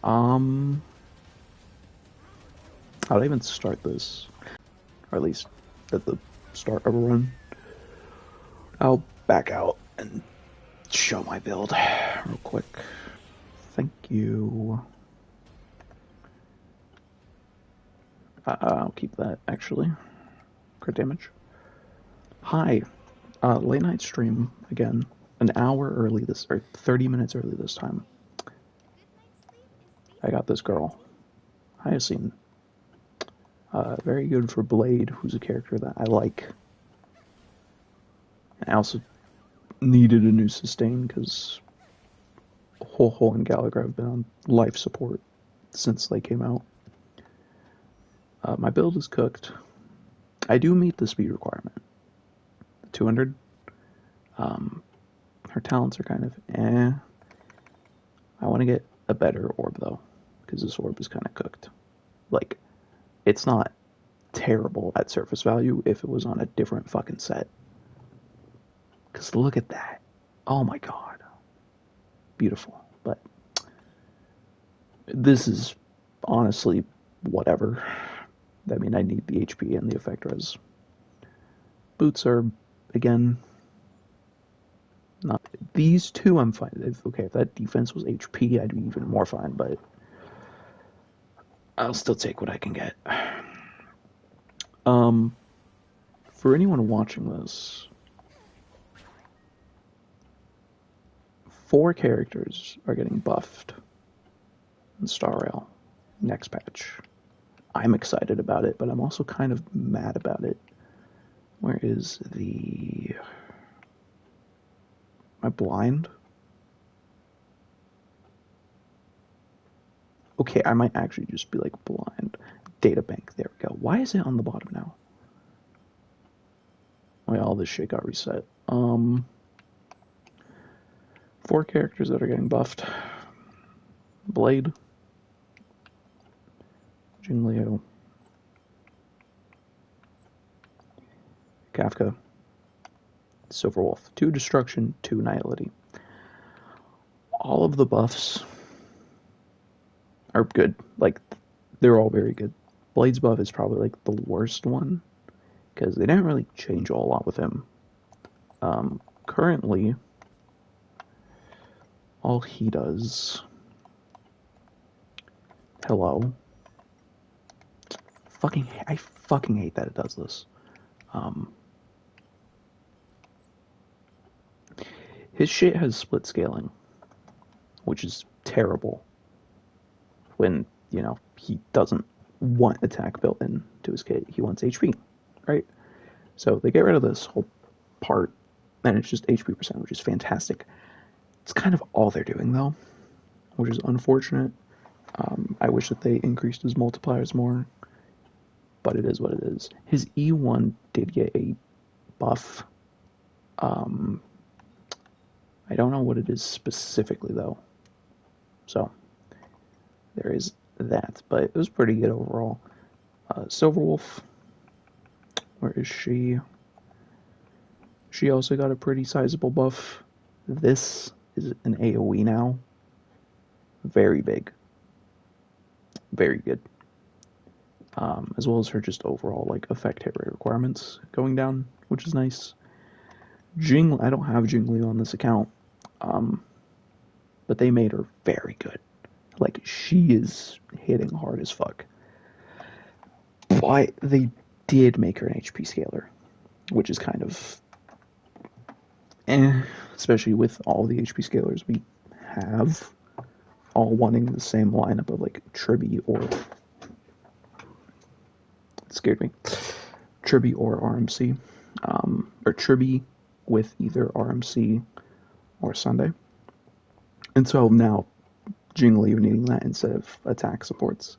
Um, How'd I even start this? Or at least at the start of a run. I'll back out and show my build real quick. Thank you. I'll keep that, actually. Crit damage. Hi. Late night stream again. An hour early or 30 minutes early this time. I got this girl. Hyacine. Very good for Blade, who's a character that I like. I also needed a new sustain because Ho and Gallagher have been on life support since they came out. My build is cooked. I do meet the speed requirement. 200. Her talents are kind of eh. I want to get a better orb though, because this orb is kind of cooked. Like, it's not terrible at surface value if it was on a different fucking set. Because look at that. Oh my god. Beautiful. But this is honestly whatever. I mean, I need the HP and the effect res. Boots are, again, not. These two I'm fine. If that defense was HP, I'd be even more fine, but I'll still take what I can get. For anyone watching this, 4 characters are getting buffed in Star Rail next patch. I'm excited about it, but I'm also kind of mad about it. Where is the... Am I blind? Okay, I might actually just be like blind. Data bank, there we go. Why is it on the bottom now? Why all this shit got reset. 4 characters that are getting buffed. Blade. Jingliu. Kafka. Silverwolf. 2 destruction, 2 nihility. All of the buffs are good. Like, they're all very good. Blade's buff is probably like the worst one, because they didn't really change a whole lot with him. Currently, all he does... Hello. I fucking hate that it does this. His shit has split scaling, which is terrible when, he doesn't want attack built into his kit. He wants HP, right? So they get rid of this whole part, and it's just HP percent, which is fantastic. It's kind of all they're doing, though, which is unfortunate. I wish that they increased his multipliers more, but it is what it is. His E1 did get a buff. I don't know what it is specifically, though. So, there is that, but it was pretty good overall. Silverwolf, where is she? She also got a pretty sizable buff. This is an AoE now. Very big. Very good. As well as her just overall like effect hit rate requirements going down, which is nice. I don't have Jingliu on this account, but they made her very good. Like, she is hitting hard as fuck. But they did make her an HP scaler, which is kind of especially with all the HP scalers we have, all wanting the same lineup of like Tribi or scared me. Tribi or RMC, or Tribi with either RMC or Sunday. And so now Jingliu needing that instead of attack supports.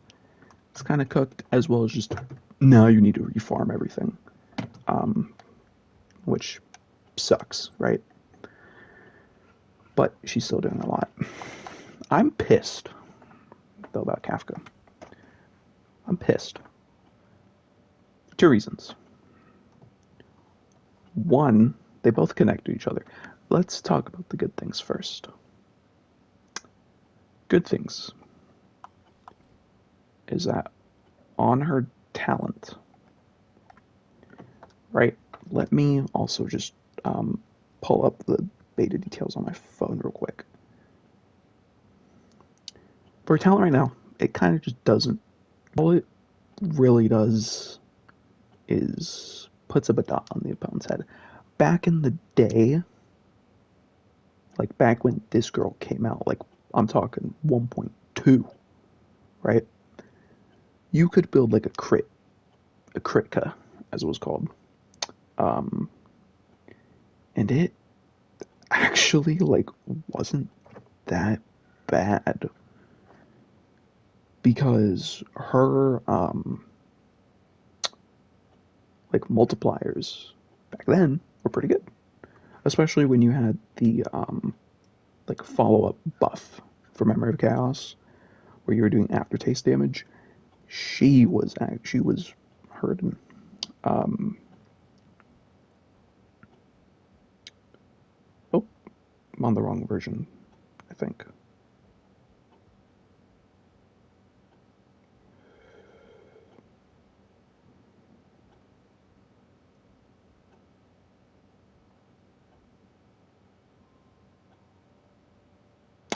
It's kind of cooked, as well as just now you need to refarm everything, which sucks, right? But she's still doing a lot. I'm pissed, though, about Kafka. I'm pissed. 2 reasons. One, they both connect to each other. Let's talk about the good things first. Good things. is that on her talent, right? Let me also just pull up the beta details on my phone real quick. For her talent right now, it kind of just doesn't. All it really does is puts up a dot on the opponent's head. Back in the day, like back when this girl came out, like I'm talking 1.2, right? You could build like a Kritka, as it was called. And it actually like wasn't that bad because her like multipliers back then were pretty good, especially when you had the like follow-up buff for Memory of Chaos where you were doing aftertaste damage. She was hurting. Oh, I'm on the wrong version, I think.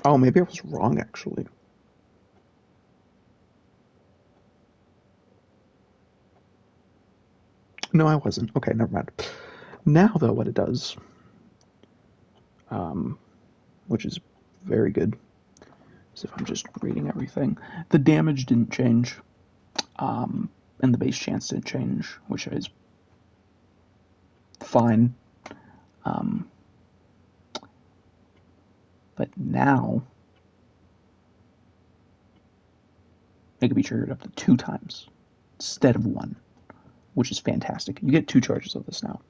Oh, maybe I was wrong actually. No, I wasn't. Okay, never mind. Now, though, what it does, which is very good, is if I'm just reading everything, the damage didn't change, and the base chance didn't change, which is fine. But now, it can be triggered up to 2 times instead of 1, which is fantastic. You get 2 charges of this now.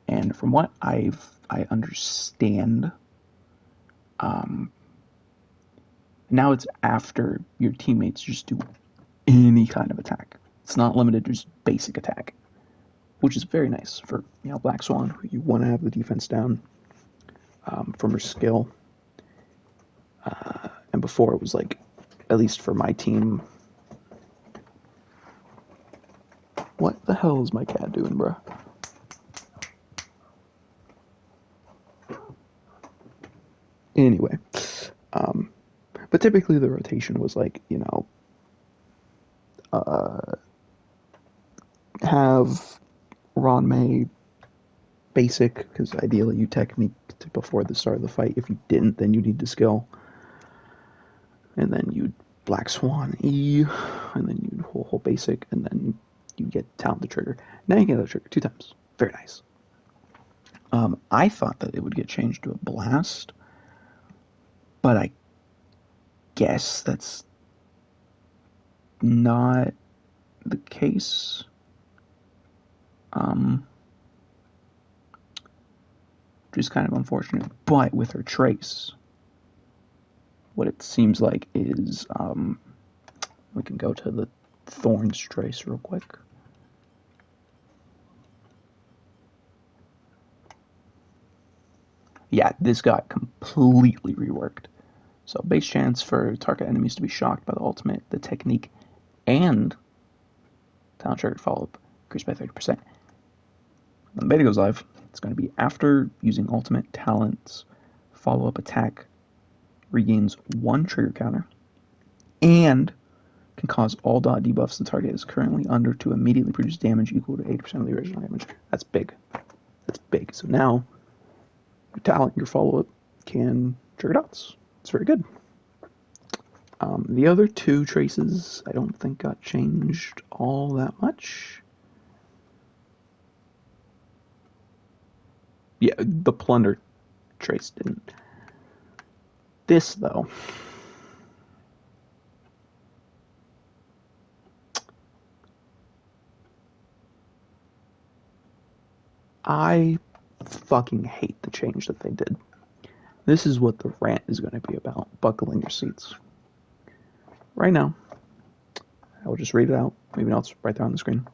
And from what I understand, now it's after your teammates just do any kind of attack. It's not limited to just basic attack, which is very nice for Black Swan. You want to have the defense down from her skill. And before it was like, at least for my team. What the hell is my cat doing, bro? Anyway, but typically the rotation was like, have Ron May basic, because ideally you technique before the start of the fight. If you didn't, then you need to skill. And then you'd Black Swan E, and then you'd whole basic, and then you get talent to trigger. Now you get the trigger 2 times. Very nice. I thought that it would get changed to a blast, but I guess that's not the case. Which is kind of unfortunate. But with her trace, what it seems like is, we can go to the Thorns trace real quick. Yeah, this got completely reworked. So base chance for target enemies to be shocked by the ultimate, the technique, and talent triggered follow-up increased by 30%. When the beta goes live, it's going to be after using ultimate talents, follow-up attack regains 1 trigger counter, and can cause all dot debuffs the target is currently under to immediately produce damage equal to 80% of the original damage. That's big. That's big. So now, your talent, your follow-up, can trigger dots. It's very good. The other 2 traces I don't think got changed all that much. Yeah, the Plunder trace didn't. This, though, I fucking hate the change that they did. This is what the rant is going to be about. Buckle in your seats. Right now, I will just read it out. Maybe not, it's right there on the screen.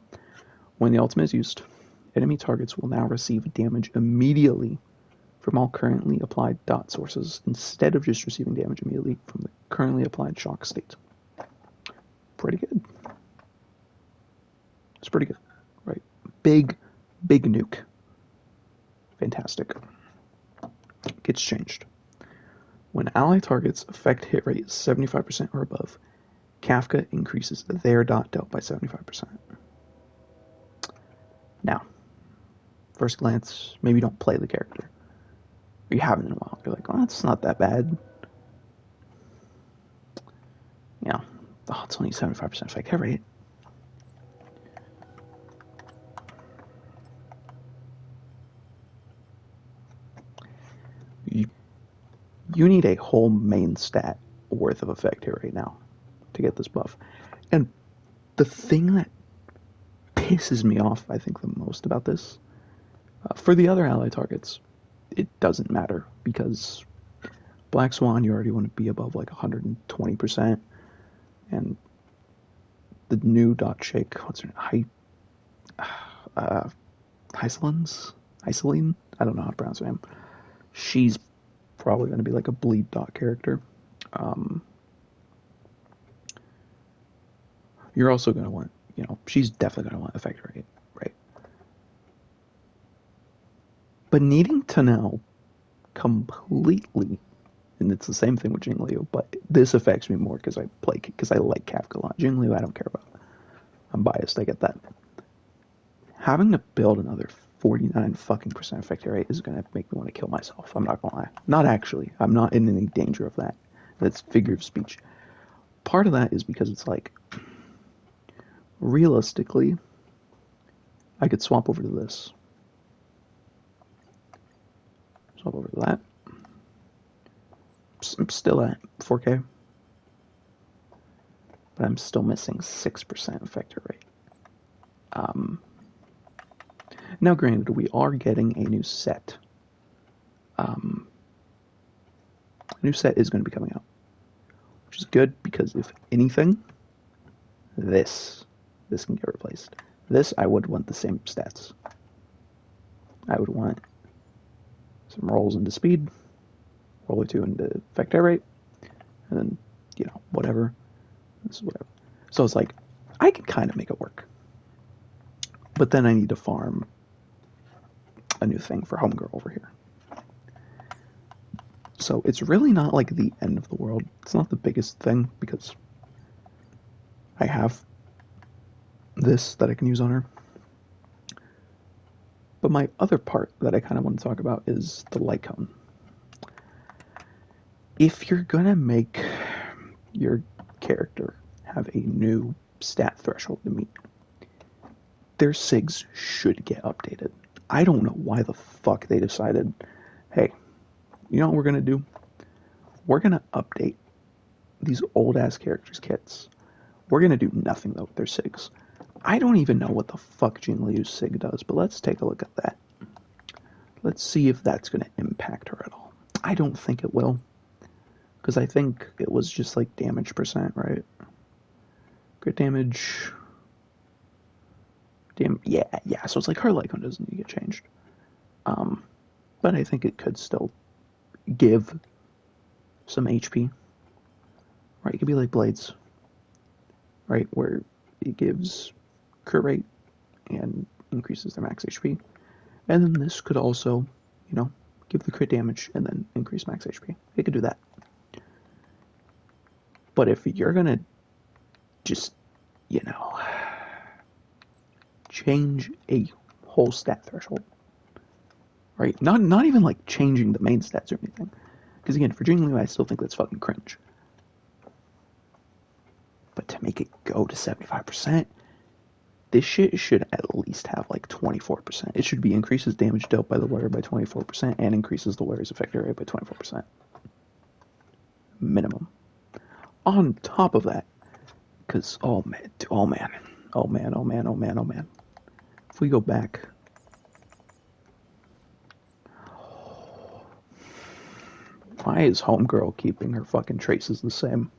When the ultimate is used, enemy targets will now receive damage immediately from all currently applied dot sources instead of just receiving damage immediately from the currently applied shock state. Pretty good. It's pretty good, right? Big, big nuke. Fantastic. Gets changed. When ally targets' effect hit rate is 75% or above, Kafka increases their dot dealt by 75%. Now, first glance, maybe you don't play the character. Or you haven't in a while. You're like, oh, that's not that bad. Yeah. Oh, it's only 75% effect hit rate. You need a whole main stat worth of effect hit rate now to get this buff. And the thing that pisses me off, I think, the most about this, for the other ally targets, it doesn't matter because Black Swan, you already want to be above like 120%, and the new dot shake, what's her name? Hyacine? I don't know how to pronounce her name. She's probably going to be like a bleed dot character. You're also going to want, she's definitely going to want effect rate, right? But needing to now completely, and it's the same thing with Jingliu, but this affects me more because I like Kafka a lot. Jingliu, I don't care about. I'm biased, I get that. Having to build another 49 fucking percent effect rate is gonna make me want to kill myself. I'm not gonna lie. Not actually. I'm not in any danger of that. That's figure of speech. Part of that is because it's like, realistically, I could swap over to this. Swap over to that. I'm still at 4K. But I'm still missing 6% effect rate. Now, granted, we are getting a new set. A new set is going to be coming out, which is good because if anything, this can get replaced. This, I would want the same stats. I would want some rolls into speed, roll or two into effect rate, and then, whatever. This is whatever. So it's like, I can kind of make it work. But then I need to farm a new thing for Homegirl over here. So it's really not like the end of the world. It's not the biggest thing because I have this that I can use on her. But my other part that I kind of want to talk about is the light cone. If you're gonna make your character have a new stat threshold to meet, their SIGs should get updated. I don't know why the fuck they decided, hey, you know what we're gonna do? We're gonna update these old ass characters' kits. We're gonna do nothing though with their SIGs. I don't even know what the fuck Jingliu's SIG does, but let's take a look at that. Let's see if that's gonna impact her at all. I don't think it will. Because I think it was just like damage percent, right? Crit damage. Yeah. So it's like her Lycon doesn't need to get changed. But I think it could still give some HP. Right? It could be like Blades. Right? Where it gives crit rate and increases their max HP. And then this could also, give the crit damage and then increase max HP. It could do that. But if you're gonna just, change a whole stat threshold, right? Not even like changing the main stats or anything. Because again, for Jingliu, I still think that's fucking cringe. But to make it go to 75%, this shit should at least have like 24%. It should be increases damage dealt by the warrior by 24% and increases the warrior's effect rate by 24%. Minimum. On top of that, because, oh man. If we go back, why is Homegirl keeping her fucking traces the same?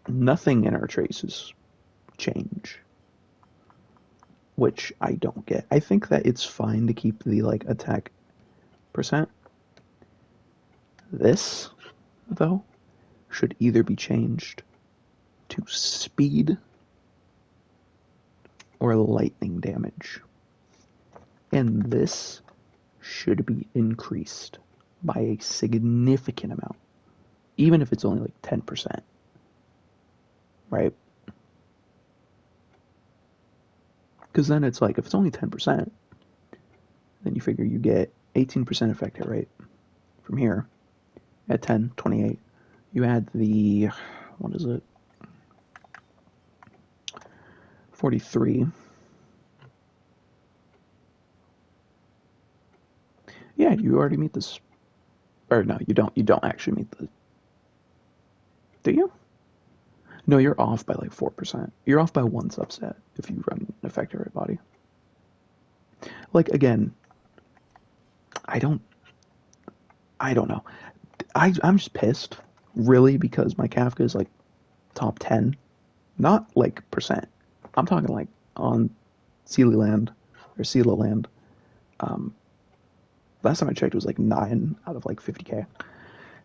Nothing in her traces change, which I don't get. I think that it's fine to keep the like attack percent. This, though, should either be changed to speed or lightning damage. And this should be increased by a significant amount, even if it's only like 10%, right? Because then it's like, if it's only 10%, then you figure you get 18% effect hit rate from here at 10, 28. You add the, what is it? 43. Yeah, you already meet this. Or no, you don't. You don't actually meet the. Do you? No, you're off by like 4%. You're off by one subset if you run an effective right body. Like again, I don't. I don't know. I'm just pissed, really, because my Kafka is like top 10, not like percent. I'm talking like on Sealy Land or Seala Land. Um, Last time I checked, it was like 9 out of like 50k.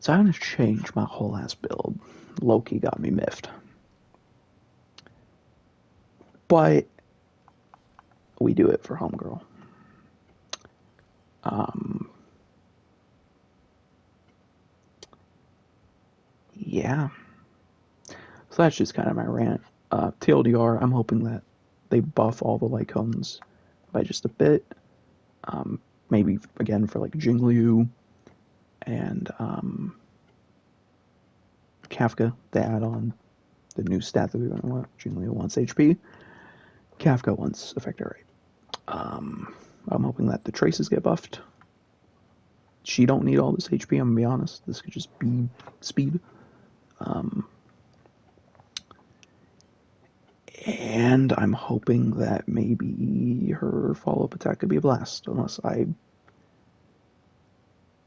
So I'm gonna change my whole ass build. Loki got me miffed. But we do it for Homegirl. Yeah. So that's just kind of my rant. TLDR, I'm hoping that they buff all the Lycones by just a bit. Maybe again for like Jingliu and Kafka, they add on the new stat that we're going to want. Jingliu wants HP. Kafka wants effective rate. I'm hoping that the traces get buffed. She don't need all this HP, I'm gonna be honest. This could just be speed. And I'm hoping that maybe her follow-up attack could be a blast, unless I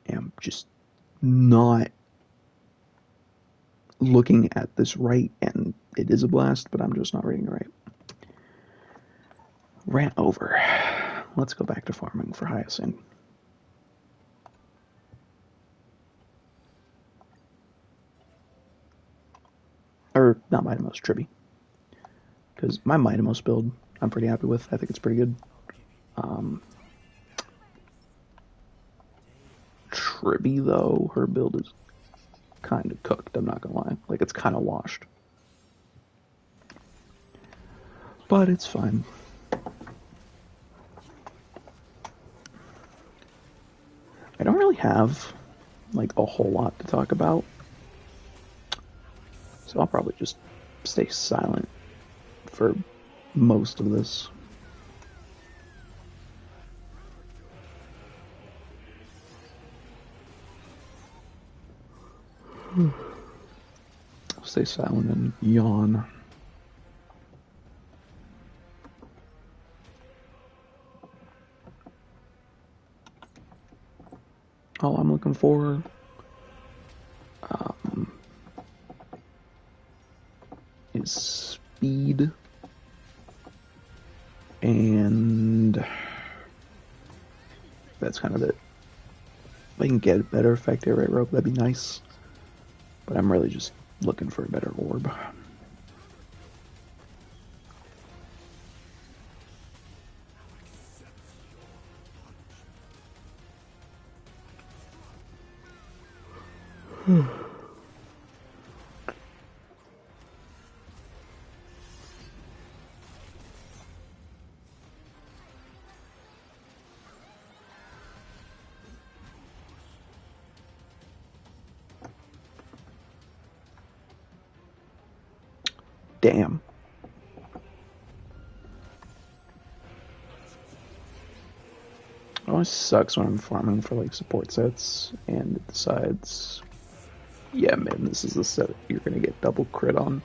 am just not looking at this right and it is a blast, but I'm just not reading it right. Rant over. Let's go back to farming for Hyacine. Or not Mightymost, Tribby. Because my Mightymost build, I'm pretty happy with. I think it's pretty good. Tribby, though, her build is kind of cooked, I'm not gonna lie. Like, it's kind of washed. But it's fine. I don't really have, like, a whole lot to talk about. So I'll probably just stay silent for most of this. Stay silent and yawn. All I'm looking for is speed and that's kind of it. If I can get a better effective rate rope, that'd be nice. But I'm really just looking for a better orb. Damn. It always sucks when I'm farming for like support sets and it decides, yeah, man, this is the set you're gonna get double crit on.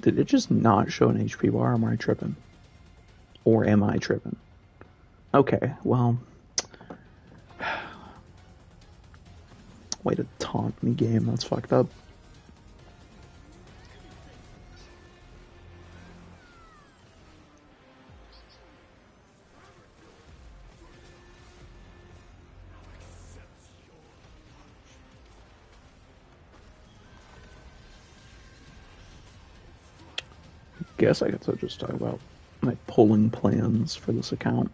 Did it just not show an HP bar? Or am I tripping? Or am I tripping? Okay, well. Way to taunt me, game. That's fucked up. Guess I could just talk about my polling plans for this account.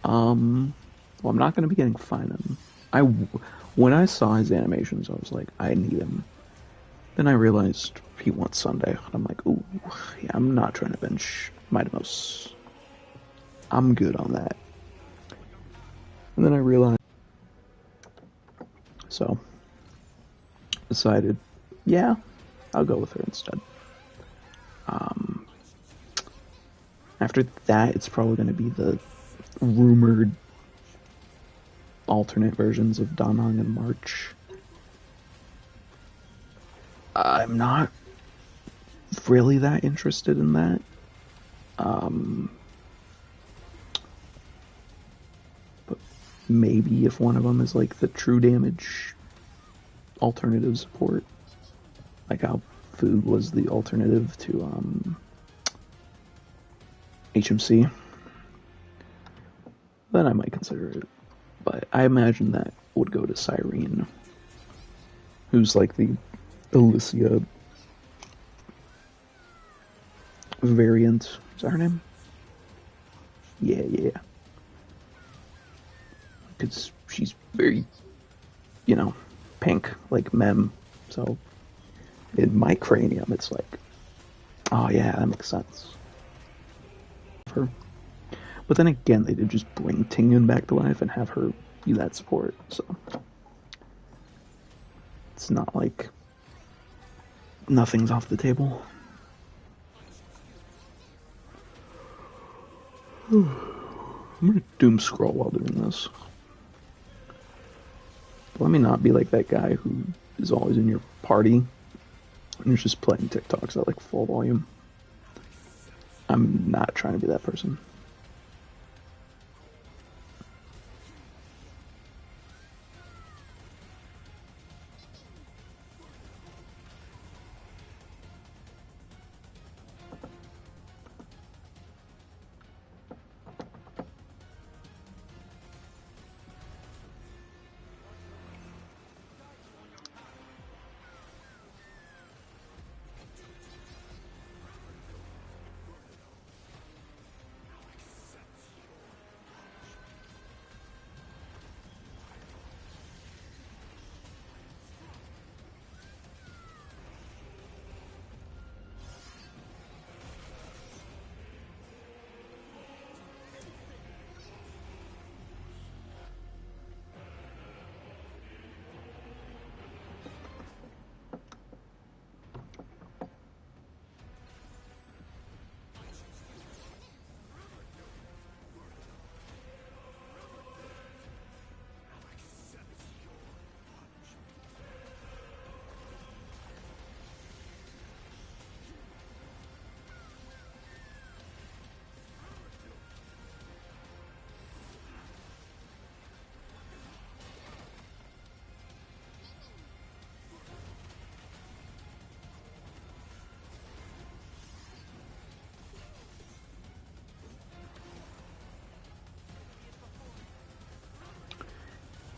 Well, I'm not going to be getting Finan. When I saw his animations, I was like, I need him. Then I realized he wants Sunday, and I'm like, ooh, yeah, I'm not trying to bench Mightimos. I'm good on that. And then I realized, so decided, yeah, I'll go with her instead. After that, it's probably going to be the rumored alternate versions of Danhong and March. I'm not really that interested in that. But maybe if one of them is like the true damage alternative support, like how Food was the alternative to HMC, then I might consider it. But I imagine that would go to Cyrene, who's like the Alicia variant. Is that her name? Yeah. Because she's very, pink, like Mem. So in my cranium, it's like, oh yeah, that makes sense. Her. But then again, they did just bring Tingyun back to life and have her be that support. So it's not like nothing's off the table. I'm gonna doom scroll while doing this. Let me not be like that guy who is always in your party and is just playing TikToks at like full volume. I'm not trying to be that person.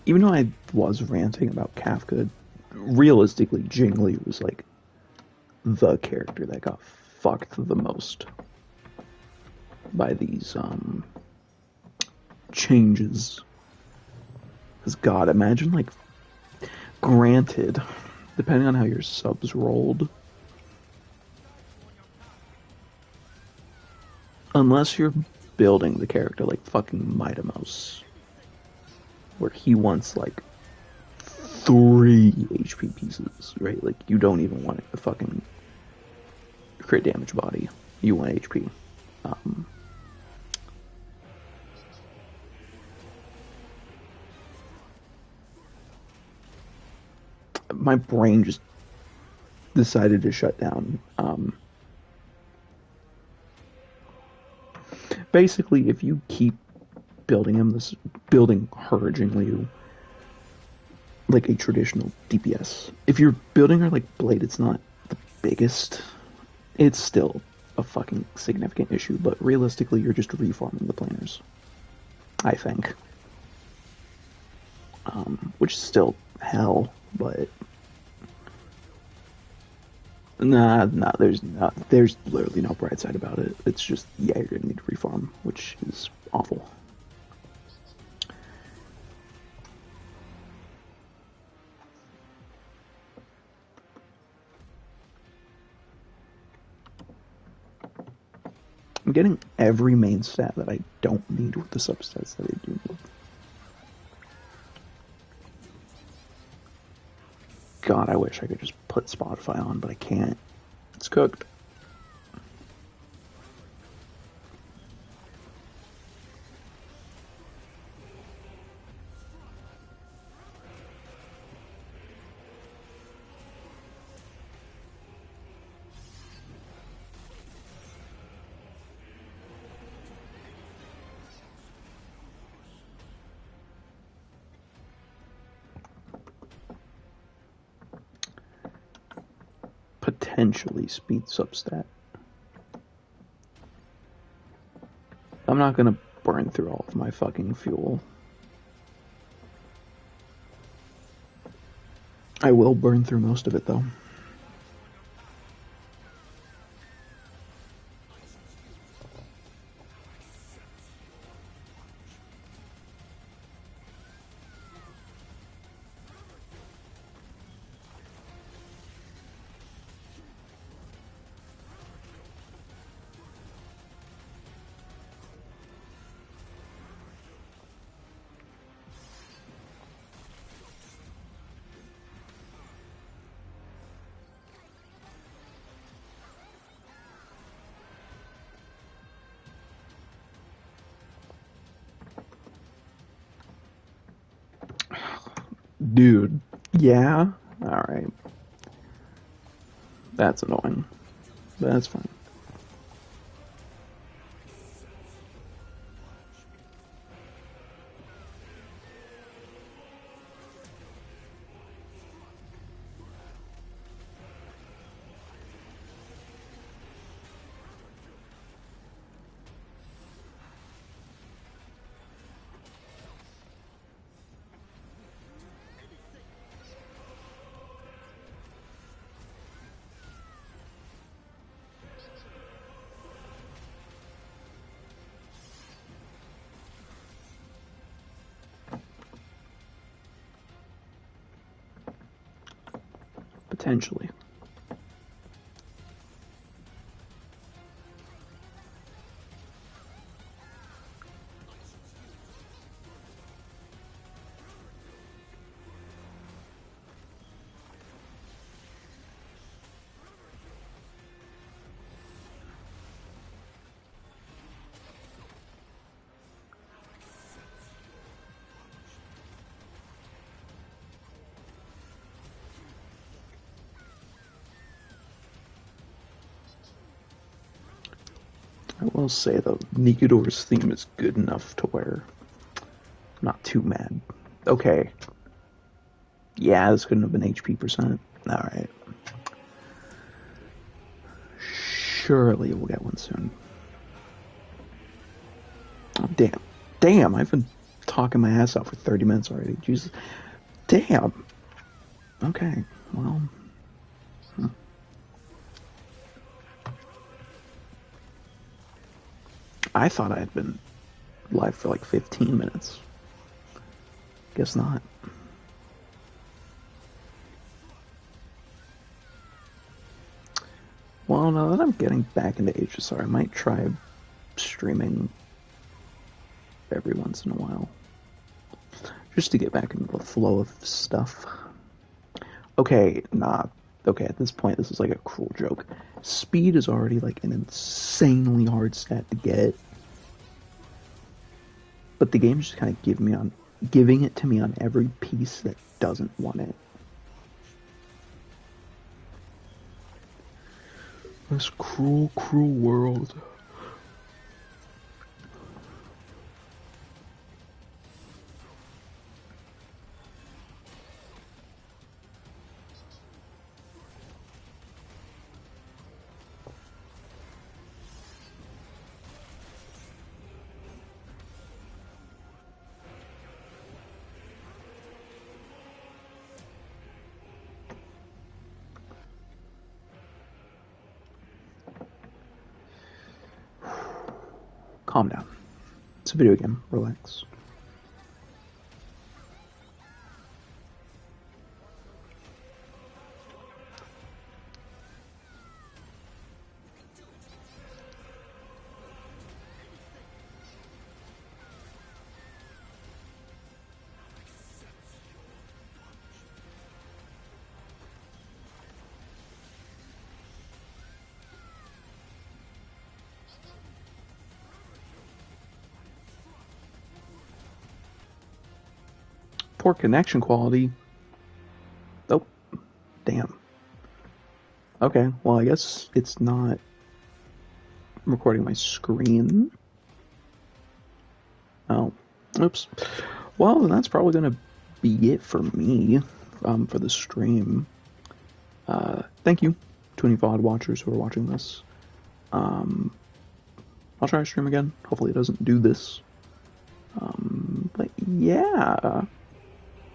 Even though I was ranting about Kafka, realistically, Jingli was like the character that got fucked the most by these changes. Because God, imagine like, granted, depending on how your subs rolled, unless you're building the character like fucking Mightimos, where he wants like 3 HP pieces, right? Like, you don't even want a fucking crit damage body. You want HP. My brain just decided to shut down. Basically, if you keep building him, this building her Jingliu like a traditional DPS. If you're building her like Blade, it's not the biggest. It's still a fucking significant issue, but realistically, you're just reforming the planers. I think. Which is still hell, but there's literally no bright side about it. It's just, yeah, you're gonna need to reform, which is awful. I'm getting every main stat that I don't need with the substats that I do need. God, I wish I could just put Spotify on, but I can't. It's cooked. Potentially speed substat. I'm not gonna burn through all of my fucking fuel. I will burn through most of it though. Dude, yeah? Alright. That's annoying. That's fine. Potentially. I will say though, Nikidor's theme is good enough to where I'm not too mad. Okay. Yeah, this couldn't have been HP percent. Alright. Surely we'll get one soon. Oh, damn. Damn, I've been talking my ass off for 30 minutes already. Jesus. Damn. Okay, well. I thought I had been live for like 15 minutes. Guess not. Well, now that I'm getting back into HSR, I might try streaming every once in a while. Just to get back into the flow of stuff. Okay, nah. Okay, at this point, this is like a cruel joke. Speed is already like an insanely hard stat to get. But the game's just kind of giving it to me on every piece that doesn't want it. This cruel, cruel world. Calm down. It's a video game. Relax. Poor connection quality. Oh, damn. Okay, well, I guess it's not recording my screen. Oh, oops. Well, then that's probably going to be it for me for the stream. Thank you to any VOD watchers who are watching this. I'll try to stream again. Hopefully it doesn't do this. But yeah.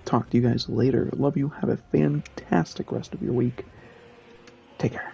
Talk to you guys later. Love you. Have a fantastic rest of your week. Take care.